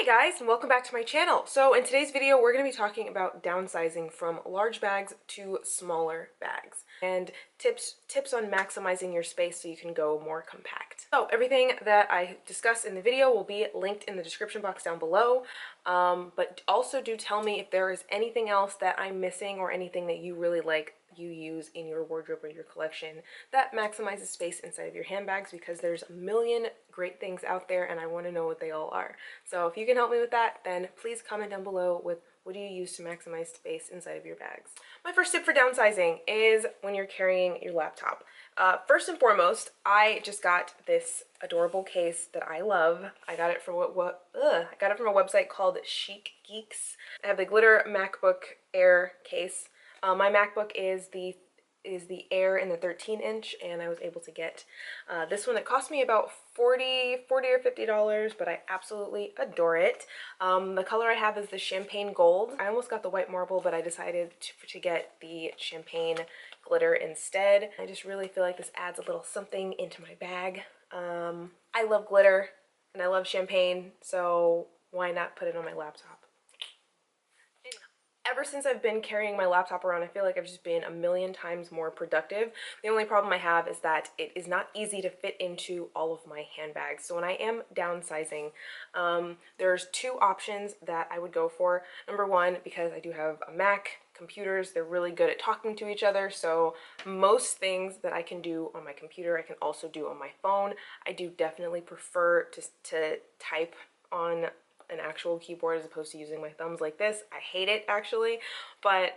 Hey guys, and welcome back to my channel. So in today's video, we're going to be talking about downsizing from large bags to smaller bags and tips on maximizing your space so you can go more compact. So everything that I discuss in the video will be linked in the description box down below. But also do tell me if there is anything else that I'm missing or anything that you really like you use in your wardrobe or your collection that maximizes space inside of your handbags, because there's a million great things out there and I want to know what they all are. So if you can help me with that, then please comment down below with what do you use to maximize space inside of your bags. My first tip for downsizing is when you're carrying your laptop. First and foremost, I just got this adorable case that I love. I got it from I got it from a website called Chic Geeks. I have the glitter MacBook Air case. My MacBook is the Air in the 13-inch, and I was able to get this one. It cost me about $40 or $50, but I absolutely adore it. The color I have is the champagne gold. I almost got the white marble, but I decided to get the champagne glitter instead. I just really feel like this adds a little something into my bag. I love glitter and I love champagne, so why not put it on my laptop? Ever since I've been carrying my laptop around, I feel like I've just been a million times more productive. The only problem I have is that it is not easy to fit into all of my handbags. So when I am downsizing, there's two options that I would go for. Number one, because I do have a Mac, computers, they're really good at talking to each other. So most things that I can do on my computer, I can also do on my phone. I do definitely prefer to type on an actual keyboard as opposed to using my thumbs like this. I hate it actually, but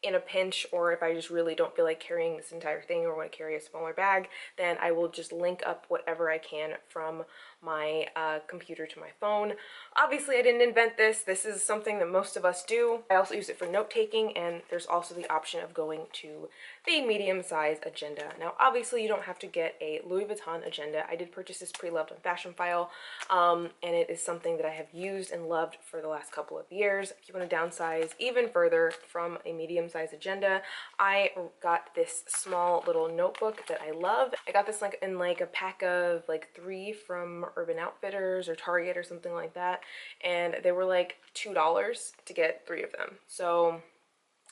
in a pinch, or if I just really don't feel like carrying this entire thing or want to carry a smaller bag, then I will just link up whatever I can from my computer to my phone. Obviously, I didn't invent this. This is something that most of us do. I also use it for note-taking, and there's also the option of going to the medium-size agenda. Now, obviously, you don't have to get a Louis Vuitton agenda. I did purchase this pre-loved on Fashion File, and it is something that I have used and loved for the last couple of years. If you want to downsize even further from a medium-size agenda, I got this small little notebook that I love. I got this in a pack of 3 from Urban Outfitters or Target or something like that, and they were like $2 to get 3 of them. So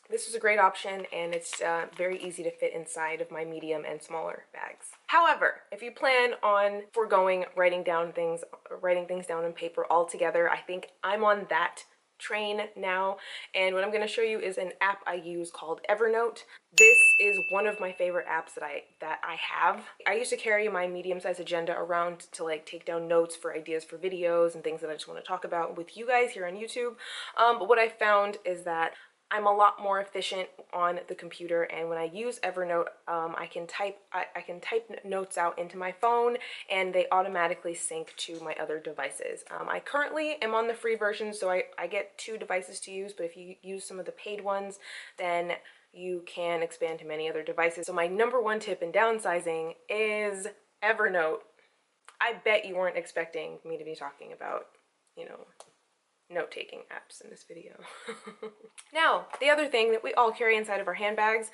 this was a great option, and it's very easy to fit inside of my medium and smaller bags. However, if you plan on foregoing writing things down on paper altogether, I think I'm on that train now, and what I'm going to show you is an app I use called Evernote. This is one of my favorite apps that I have. I used to carry my medium-sized agenda around to take down notes for ideas for videos and things that I just want to talk about with you guys here on YouTube. But what I found is that I'm a lot more efficient on the computer, and when I use Evernote, I can type notes out into my phone, and they automatically sync to my other devices. I currently am on the free version, so I get 2 devices to use, but if you use some of the paid ones, then you can expand to many other devices. So my number one tip in downsizing is Evernote. I bet you weren't expecting me to be talking about, note-taking apps in this video. Now, the other thing that we all carry inside of our handbags,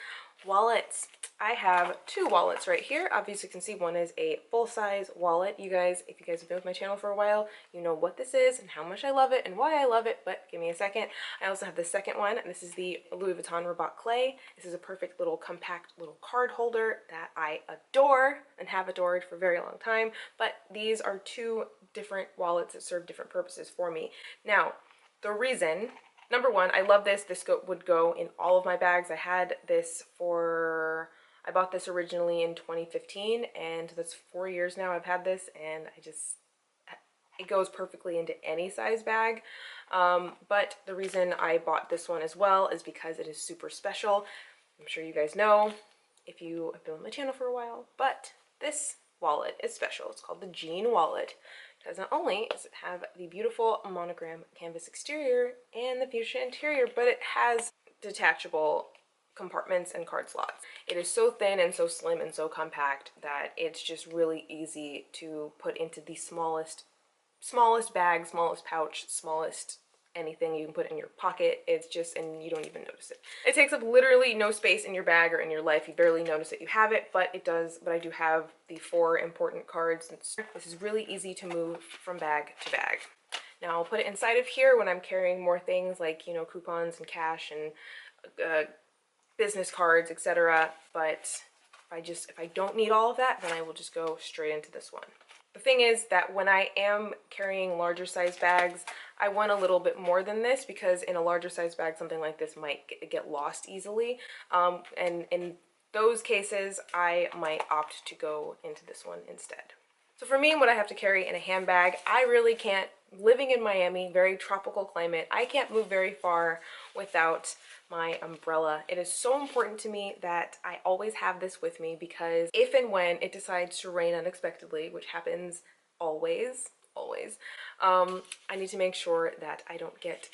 wallets. I have 2 wallets right here. Obviously, you can see one is a full-size wallet. If you guys have been with my channel for a while, you know what this is and how much I love it and why I love it, but give me a second. I also have the second one, and this is the Louis Vuitton Rabat Cles. This is a perfect little compact little card holder that I adore and have adored for a very long time, but these are 2 different wallets that serve different purposes for me. Now, the reason, number one, I love this. This would go in all of my bags. I bought this originally in 2015, and that's 4 years now I've had this, and it goes perfectly into any size bag. But the reason I bought this one as well is because it is super special. I'm sure you guys know if you have been on my channel for a while, but this wallet is special. It's called the Jean wallet. Because not only does it have the beautiful monogram canvas exterior and the fuchsia interior, but it has detachable compartments and card slots. It is so thin and so slim and so compact that it's just really easy to put into the smallest bag, smallest pouch, smallest anything you can put in your pocket. It's just, and you don't even notice it. It takes up literally no space in your bag or in your life. You barely notice that you have it, but it does. But I do have the 4 important cards. This is really easy to move from bag to bag. Now I'll put it inside of here when I'm carrying more things like, you know, coupons and cash and business cards, etc. But if I don't need all of that, then I will just go straight into this one. The thing is that when I am carrying larger size bags, I want a little bit more than this, because in a larger size bag, something like this might get lost easily. And in those cases, I might opt to go into this one instead. So for me, what I have to carry in a handbag, I really can't, living in Miami, very tropical climate, I can't move very far without my umbrella. It is so important to me that I always have this with me, because if and when it decides to rain unexpectedly, which happens always, I need to make sure that I don't get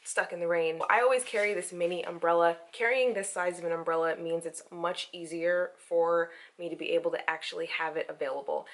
stuck in the rain. I always carry this mini umbrella. Carrying this size of an umbrella means it's much easier for me to be able to actually have it available.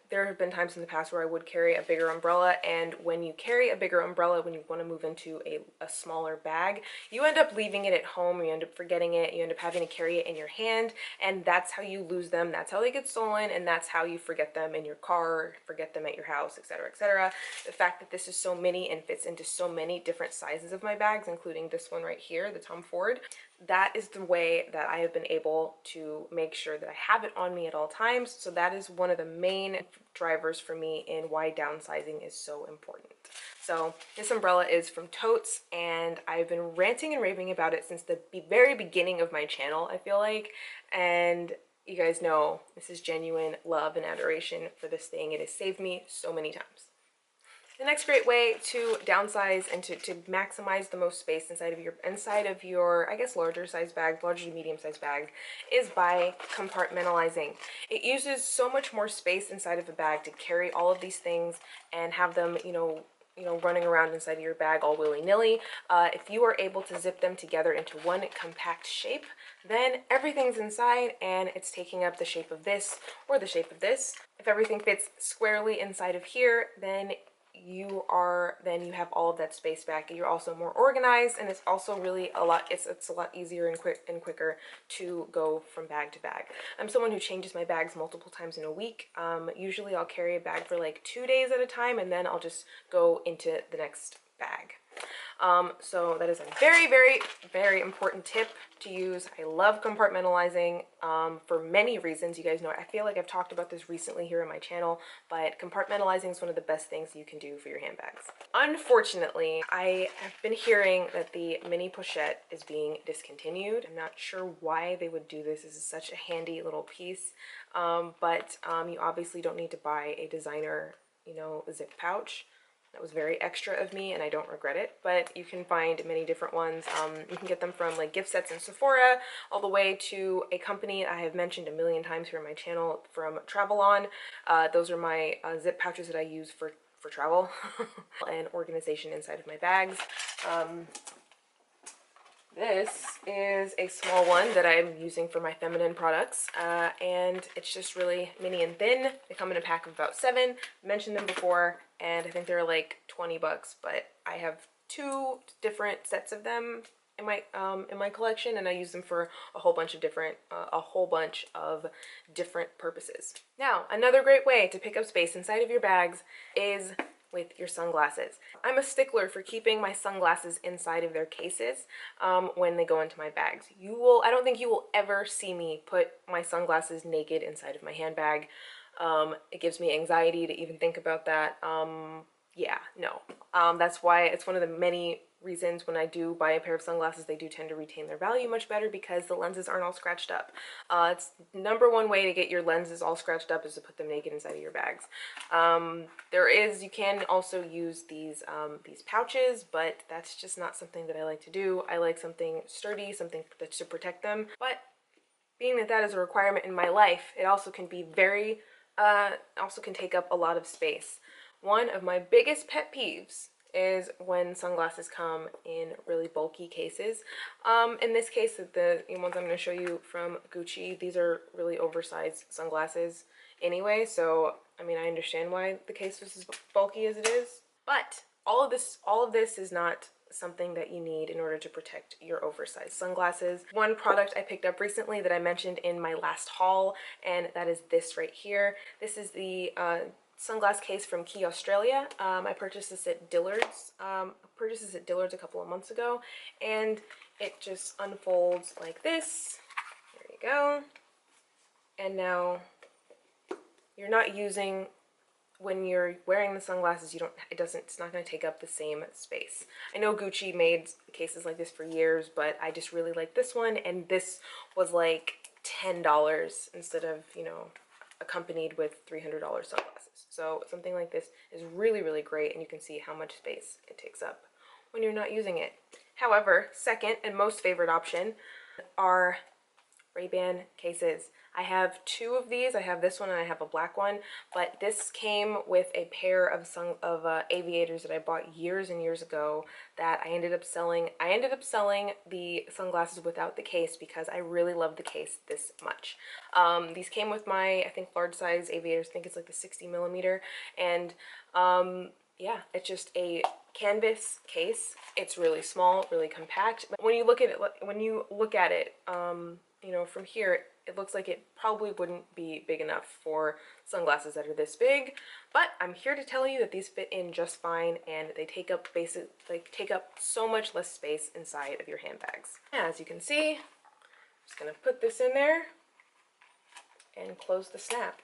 There have been times in the past where I would carry a bigger umbrella, and when you carry a bigger umbrella, when you want to move into a smaller bag, you end up leaving it at home, you end up forgetting it, you end up having to carry it in your hand, and that's how you lose them, that's how they get stolen, and that's how you forget them in your car, forget them at your house, etc., etc. The fact that this is so mini and fits into so many different sizes of my bags, including this one right here, the Tom Ford, that is the way that I have been able to make sure that I have it on me at all times. So that is one of the main drivers for me in why downsizing is so important. So this umbrella is from Totes, and I've been ranting and raving about it since the very beginning of my channel, I feel like, and you guys know this is genuine love and adoration for this thing. It has saved me so many times. The next great way to downsize and to maximize the most space inside of your I guess larger size bag, larger to medium size bag, is by compartmentalizing. It uses so much more space inside of a bag to carry all of these things and have them, you know, running around inside of your bag all willy-nilly. If you are able to zip them together into one compact shape, then everything's inside and it's taking up the shape of this or the shape of this. If everything fits squarely inside of here, then you have all of that space back. You're also more organized, and it's also really it's a lot easier and quicker to go from bag to bag. I'm someone who changes my bags multiple times in a week. Usually I'll carry a bag for like 2 days at a time, and then I'll just go into the next bag. So that is a very, very, very important tip to use. I love compartmentalizing for many reasons. You guys know, I feel like I've talked about this recently here on my channel, but compartmentalizing is one of the best things you can do for your handbags. Unfortunately, I have been hearing that the mini pochette is being discontinued. I'm not sure why they would do this. This is such a handy little piece, but you obviously don't need to buy a designer, you know, zip pouch. That was very extra of me, and I don't regret it, but you can find many different ones. You can get them from like gift sets in Sephora, all the way to a company I have mentioned a million times here on my channel, from Travel On. Those are my zip pouches that I use for travel and organization inside of my bags. This is a small one that I'm using for my feminine products, and it's just really mini and thin. They come in a pack of about 7. I mentioned them before, and I think they're like 20 bucks, but I have 2 different sets of them in my collection, and I use them for a whole bunch of different purposes. Now, another great way to pick up space inside of your bags is with your sunglasses. I'm a stickler for keeping my sunglasses inside of their cases when they go into my bags. I don't think you will ever see me put my sunglasses naked inside of my handbag. It gives me anxiety to even think about that. Yeah, no. That's why it's one of the many reasons when I do buy a pair of sunglasses, they do tend to retain their value much better, because the lenses aren't all scratched up. It's #1 way to get your lenses all scratched up is to put them naked inside of your bags. You can also use these pouches, but that's just not something that I like to do. I like something sturdy, something that's to protect them. But being that that is a requirement in my life, it also can be also can take up a lot of space. One of my biggest pet peeves is when sunglasses come in really bulky cases. In this case, the ones I'm going to show you from Gucci, these are really oversized sunglasses anyway, so I mean, I understand why the case is as bulky as it is, but all of this is not something that you need in order to protect your oversized sunglasses. One product I picked up recently that I mentioned in my last haul, and that is this right here. This is the sunglass case from Key, Australia. I purchased this at Dillard's. A couple of months ago, and it just unfolds like this. There you go. And now you're not using, when you're wearing the sunglasses, it's not going to take up the same space. I know Gucci made cases like this for years, but I just really like this one, and this was like $10 instead of, you know, accompanied with $300 sunglasses. So something like this is really, really great, and you can see how much space it takes up when you're not using it. However, second and most favorite option are Ray-Ban cases. I have two of these. I have this one and I have a black one, but this came with a pair of aviators that I bought years and years ago that I ended up selling. I ended up selling the sunglasses without the case because I really love the case this much. These came with my, I think, large size aviators. I think it's like the 60 millimeter, and yeah, it's just a canvas case. It's really small, really compact. But when you look at it, you know, from here, it looks like it probably wouldn't be big enough for sunglasses that are this big. But I'm here to tell you that these fit in just fine, and they take up so much less space inside of your handbags. As you can see, I'm just gonna put this in there and close the snap.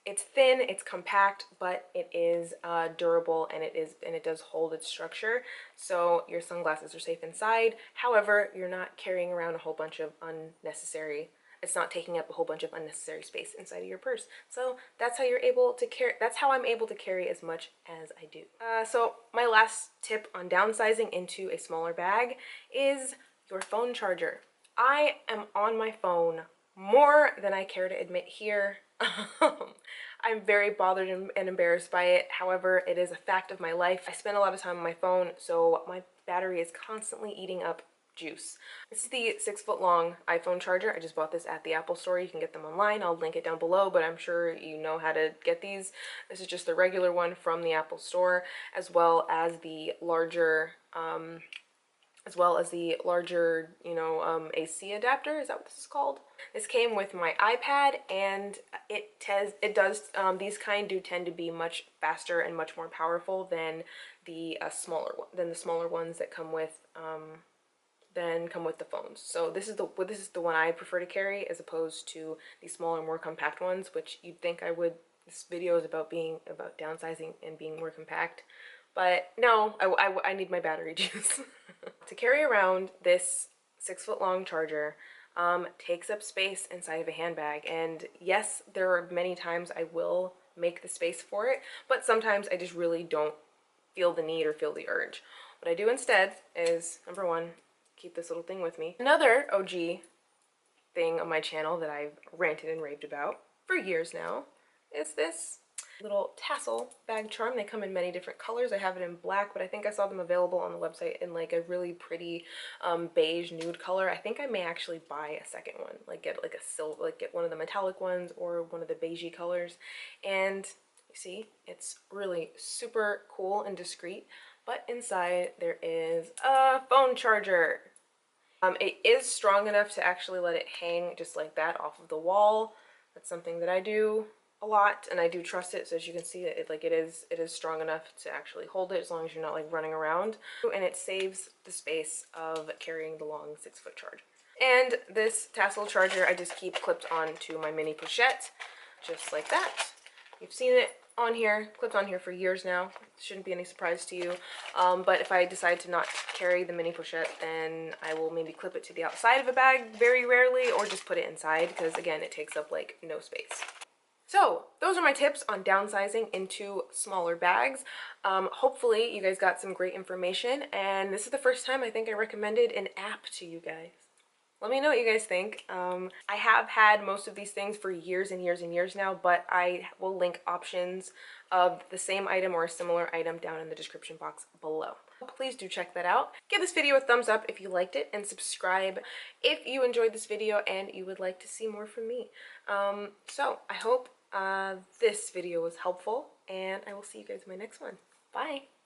It's thin, it's compact, but it is durable, and it does hold its structure, so your sunglasses are safe inside. However, you're not carrying around a whole bunch of unnecessary. It's not taking up a whole bunch of unnecessary space inside of your purse. So that's how you're able to carry. That's how I'm able to carry as much as I do. So my last tip on downsizing into a smaller bag is your phone charger. I am on my phone more than I care to admit here. I'm very bothered and embarrassed by it. However, it is a fact of my life. I spend a lot of time on my phone, so my battery is constantly eating up juice. This is the 6-foot-long iPhone charger. I just bought this at the Apple store. You can get them online. I'll link it down below, but I'm sure you know how to get these. This is just the regular one from the Apple store, as well as the larger you know, AC adapter. Is that what this is called? This came with my iPad, and these kind do tend to be much faster and much more powerful than the smaller ones that come with the phones. So this is the one I prefer to carry, as opposed to the smaller, more compact ones, which you'd think I would. This video is about downsizing and being more compact. But no, I need my battery juice. To carry around this 6-foot-long charger takes up space inside of a handbag. And yes, there are many times I will make the space for it, but sometimes I just really don't feel the need or feel the urge. What I do instead is, number one, keep this little thing with me. Another OG thing on my channel that I've ranted and raved about for years now is this little tassel bag charm. They come in many different colors. I have it in black, but I think I saw them available on the website in like a really pretty beige nude color. I think I may actually buy a second one, like get like a silver, like get one of the metallic ones or one of the beigey colors. And you see, it's really super cool and discreet. But inside there is a phone charger. It is strong enough to actually let it hang just like that off of the wall. That's something that I do a lot, and I do trust it. So as you can see, it is strong enough to actually hold it, as long as you're not like running around, and it saves the space of carrying the long 6-foot charger. And this tassel charger I just keep clipped onto my mini pochette, just like that. You've seen it on here, clipped on here for years now. Shouldn't be any surprise to you. But if I decide to not carry the mini pochette, then I will maybe clip it to the outside of a bag very rarely, or just put it inside, because again, it takes up like no space. So those are my tips on downsizing into smaller bags. Hopefully you guys got some great information, and this is the first time I think I recommended an app to you guys. Let me know what you guys think. I have had most of these things for years and years and years now, but I will link options of the same item or a similar item down in the description box below. Please do check that out. Give this video a thumbs up if you liked it, and subscribe if you enjoyed this video and you would like to see more from me. So I hope this video was helpful, and I will see you guys in my next one. Bye!